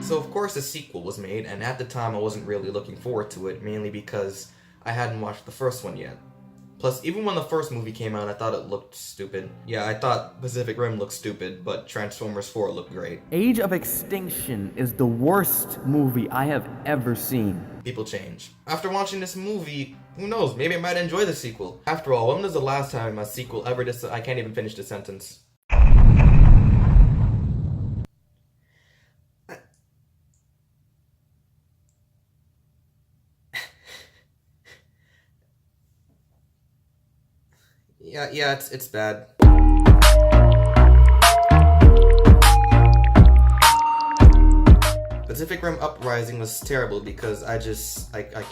So of course a sequel was made, and at the time I wasn't really looking forward to it, mainly because I hadn't watched the first one yet. Plus, even when the first movie came out, I thought it looked stupid. Yeah, I thought Pacific Rim looked stupid, but Transformers 4 looked great. Age of Extinction is the worst movie I have ever seen. People change. After watching this movie, who knows, maybe I might enjoy the sequel. After all, when was the last time a sequel ever I can't even finish the sentence. Yeah, it's bad. Pacific Rim Uprising was terrible because I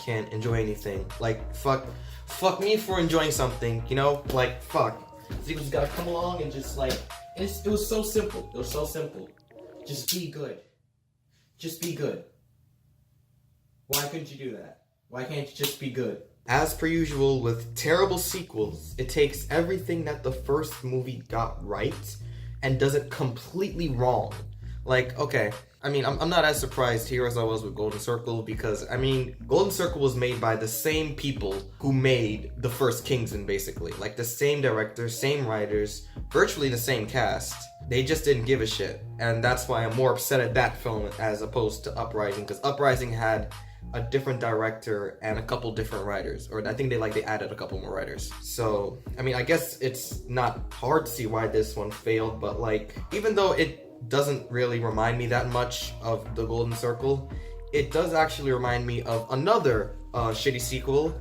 can't enjoy anything. Like, fuck me for enjoying something, you know? Like, fuck. Sequels gotta come along and just like, it was so simple. It was so simple. Just be good. Just be good. Why couldn't you do that? Why can't you just be good? As per usual with terrible sequels, it takes everything that the first movie got right and does it completely wrong. Like, okay, I mean, I'm not as surprised here as I was with Golden Circle because, I mean, Golden Circle was made by the same people who made the first Kingsman, basically. Like, the same directors, same writers, virtually the same cast. They just didn't give a shit. And that's why I'm more upset at that film as opposed to Uprising, because Uprising had a different director and a couple different writers, or I think they added a couple more writers. So, I mean, I guess it's not hard to see why this one failed, but like, even though it doesn't really remind me that much of the Golden Circle, it does actually remind me of another shitty sequel,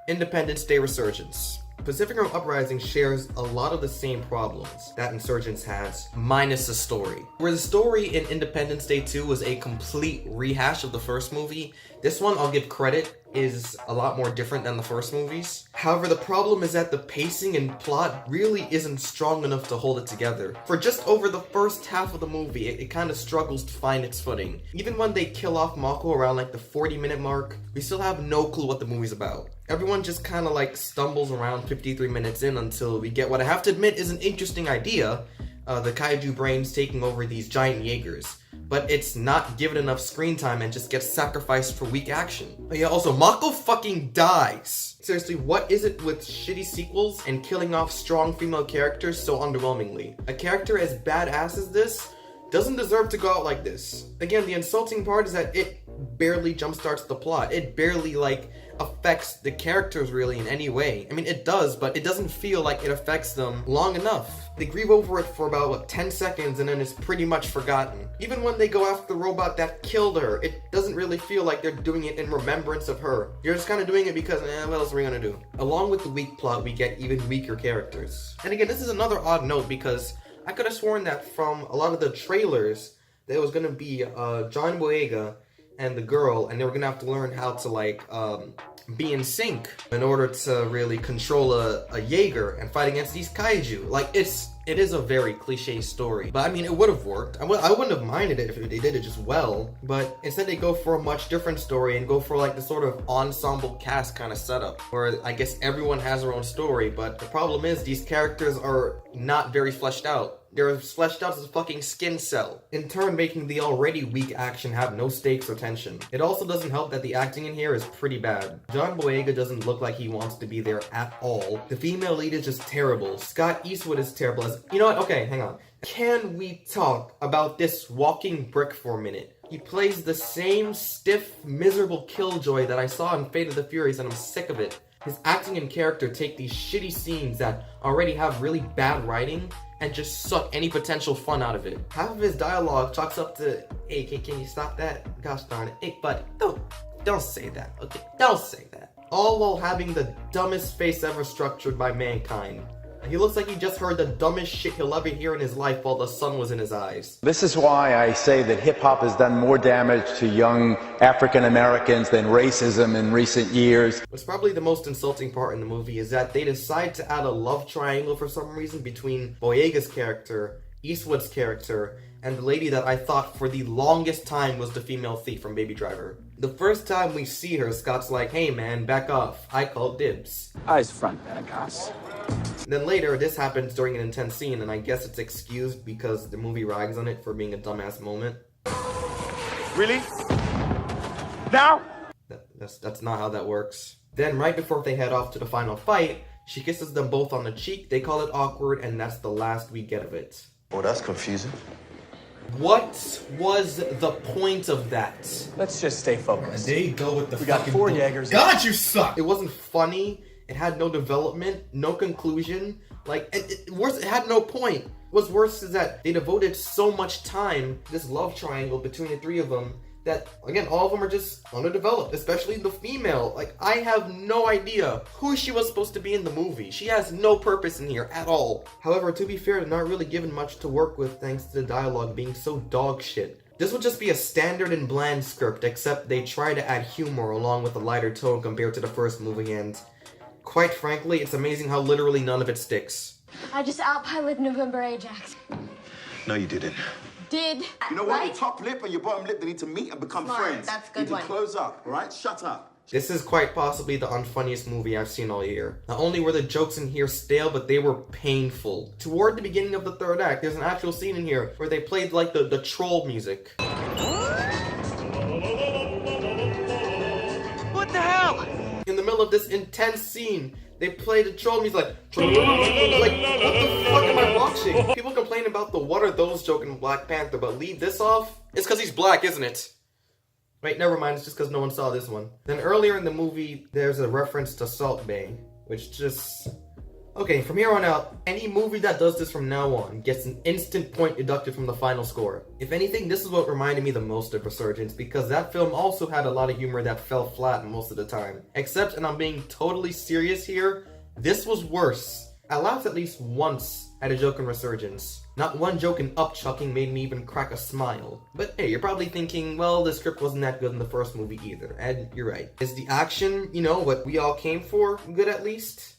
Independence Day Resurgence. Pacific Rim Uprising shares a lot of the same problems that Insurgents has, minus the story. Where the story in Independence Day 2 was a complete rehash of the first movie, this one, I'll give credit, is a lot more different than the first movies. However, the problem is that the pacing and plot really isn't strong enough to hold it together. For just over the first half of the movie, it kind of struggles to find its footing. Even when they kill off Mako around like the 40-minute mark, we still have no clue what the movie's about. Everyone just kind of like stumbles around 53 minutes in until we get what I have to admit is an interesting idea, the kaiju brains taking over these giant Jaegers. But it's not given enough screen time and just gets sacrificed for weak action. But yeah, also, Mako fucking dies. Seriously, what is it with shitty sequels and killing off strong female characters so underwhelmingly? A character as badass as this doesn't deserve to go out like this. Again, the insulting part is that it barely jumpstarts the plot. It barely, like, affects the characters really in any way. I mean, it does, but it doesn't feel like it affects them long enough. They grieve over it for about, 10 seconds and then it's pretty much forgotten. Even when they go after the robot that killed her, it doesn't really feel like they're doing it in remembrance of her. You're just kind of doing it because, what else are we gonna do? Along with the weak plot, we get even weaker characters. And again, this is another odd note because I could have sworn that from a lot of the trailers, there was gonna be John Boyega and the girl, and they were gonna have to learn how to like be in sync in order to really control a Jaeger and fight against these kaiju. Like, it is a very cliche story, but I mean, it would have worked. I wouldn't have minded it if they did it just well, but instead they go for a much different story and go for like the sort of ensemble cast kind of setup, where I guess everyone has their own story, but the problem is these characters are not very fleshed out. They're as fleshed out as a fucking skin cell, in turn making the already weak action have no stakes or tension. It also doesn't help that the acting in here is pretty bad. John Boyega doesn't look like he wants to be there at all. The female lead is just terrible. Scott Eastwood is terrible as— you know what? Okay, hang on. Can we talk about this walking brick for a minute? He plays the same stiff, miserable killjoy that I saw in Fate of the Furious, and I'm sick of it. His acting and character take these shitty scenes that already have really bad writing and just suck any potential fun out of it. Half of his dialogue chalks up to, hey, can you stop that? Gosh darn it. Hey, buddy, don't say that, okay? Don't say that. All while having the dumbest face ever structured by mankind. He looks like he just heard the dumbest shit he'll ever hear in his life while the sun was in his eyes. This is why I say that hip-hop has done more damage to young African Americans than racism in recent years. What's probably the most insulting part in the movie is that they decide to add a love triangle for some reason between Boyega's character, Eastwood's character, and the lady that I thought for the longest time was the female thief from Baby Driver. The first time we see her, Scott's like, hey man, back off. I call dibs. Eyes front, Pentecost. Then later, this happens during an intense scene, and I guess it's excused because the movie rags on it for being a dumbass moment. Really? Now? That's not how that works. Then right before they head off to the final fight, she kisses them both on the cheek, they call it awkward, and that's the last we get of it. Oh, that's confusing. What was the point of that? Let's just stay focused. There you go with the We got fucking 4 Jaegers. God, you suck! It wasn't funny, it had no development, no conclusion. Like, worse, it had no point. What's worse is that they devoted so much time to this love triangle between the three of them that, again, all of them are just underdeveloped, especially the female. Like, I have no idea who she was supposed to be in the movie. She has no purpose in here at all. However, to be fair, they're not really given much to work with thanks to the dialogue being so dog shit. This would just be a standard and bland script, except they try to add humor along with a lighter tone compared to the first movie, and quite frankly, it's amazing how literally none of it sticks. I just outpiloted November Ajax. No, you didn't. Did. You know what? Right? Your top lip and your bottom lip, they need to meet and become Smart. friends. That's a good you need one. to close up, all right? Shut up. This is quite possibly the unfunniest movie I've seen all year. Not only were the jokes in here stale, but they were painful. Toward the beginning of the third act, there's an actual scene in here where they played like the troll music. What the hell? In the middle of this intense scene, they played the troll music like, what the fuck am I watching? People complain about the what are those joke in Black Panther, but leave this off? It's because he's black, isn't it? Wait, never mind, it's just because no one saw this one. Then earlier in the movie, there's a reference to Salt Bae, which just... Okay, from here on out, any movie that does this from now on gets an instant point deducted from the final score. If anything, this is what reminded me the most of Resurgence, because that film also had a lot of humor that fell flat most of the time. Except, and I'm being totally serious here, this was worse. I laughed at least once at a joke in Resurgence. Not one joke in Upchucking made me even crack a smile. But hey, you're probably thinking, well, the script wasn't that good in the first movie either. And you're right. Is the action, you know, what we all came for, good at least?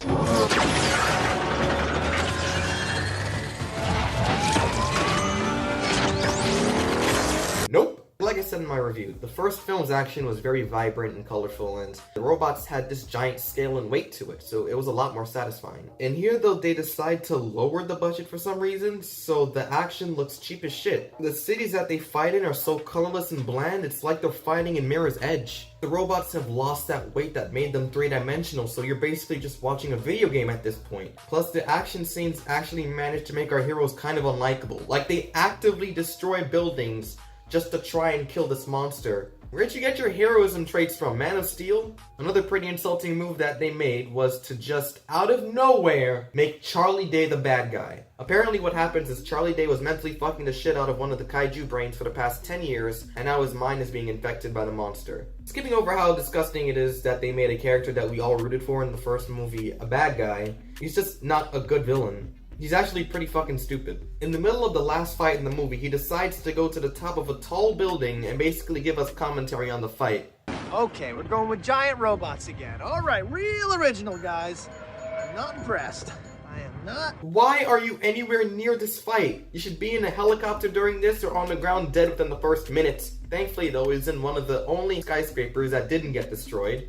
Nope. Like I said in my review, the first film's action was very vibrant and colorful, and the robots had this giant scale and weight to it, so it was a lot more satisfying. And here, though, they decide to lower the budget for some reason, so the action looks cheap as shit. The cities that they fight in are so colorless and bland, it's like they're fighting in Mirror's Edge. The robots have lost that weight that made them three-dimensional, so you're basically just watching a video game at this point. Plus, the action scenes actually managed to make our heroes kind of unlikable. Like, they actively destroy buildings just to try and kill this monster. Where'd you get your heroism traits from, Man of Steel? Another pretty insulting move that they made was to just, out of nowhere, make Charlie Day the bad guy. Apparently what happens is Charlie Day was mentally fucking the shit out of one of the kaiju brains for the past 10 years, and now his mind is being infected by the monster. Skipping over how disgusting it is that they made a character that we all rooted for in the first movie a bad guy, he's just not a good villain. He's actually pretty fucking stupid. In the middle of the last fight in the movie, he decides to go to the top of a tall building and basically give us commentary on the fight. Okay, we're going with giant robots again. All right, real original, guys. I'm not impressed. I am not. Why are you anywhere near this fight? You should be in a helicopter during this or on the ground dead within the first minute. Thankfully, though, he's in one of the only skyscrapers that didn't get destroyed.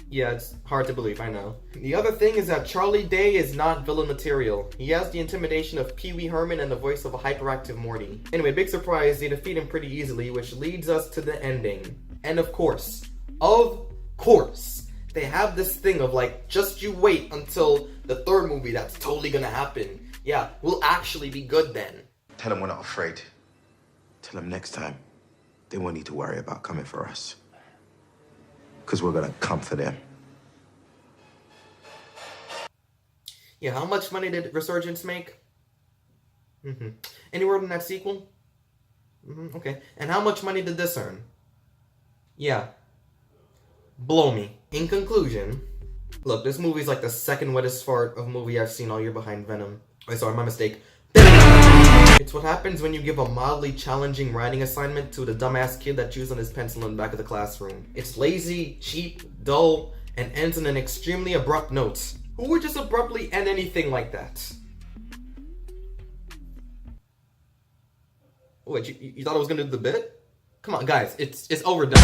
Yeah, it's hard to believe, I know. The other thing is that Charlie Day is not villain material. He has the intimidation of Pee Wee Herman and the voice of a hyperactive Morty. Anyway, big surprise, they defeat him pretty easily, which leads us to the ending. And of course, they have this thing of like, just you wait until the third movie that's totally gonna happen. Yeah, we'll actually be good then. Tell them we're not afraid. Tell them next time they won't need to worry about coming for us. Because we're gonna come for them. Yeah, how much money did Resurgence make? Any word on that sequel? Okay. And how much money did this earn? Yeah. Blow me. In conclusion, look, this movie's like the second wettest fart of movie I've seen all year behind Venom. Oh, sorry, my mistake. It's what happens when you give a mildly challenging writing assignment to the dumbass kid that chews on his pencil in the back of the classroom. It's lazy, cheap, dull, and ends on an extremely abrupt note. Who would just abruptly end anything like that? Wait, you thought I was gonna do the bit? Come on, guys, it's overdone.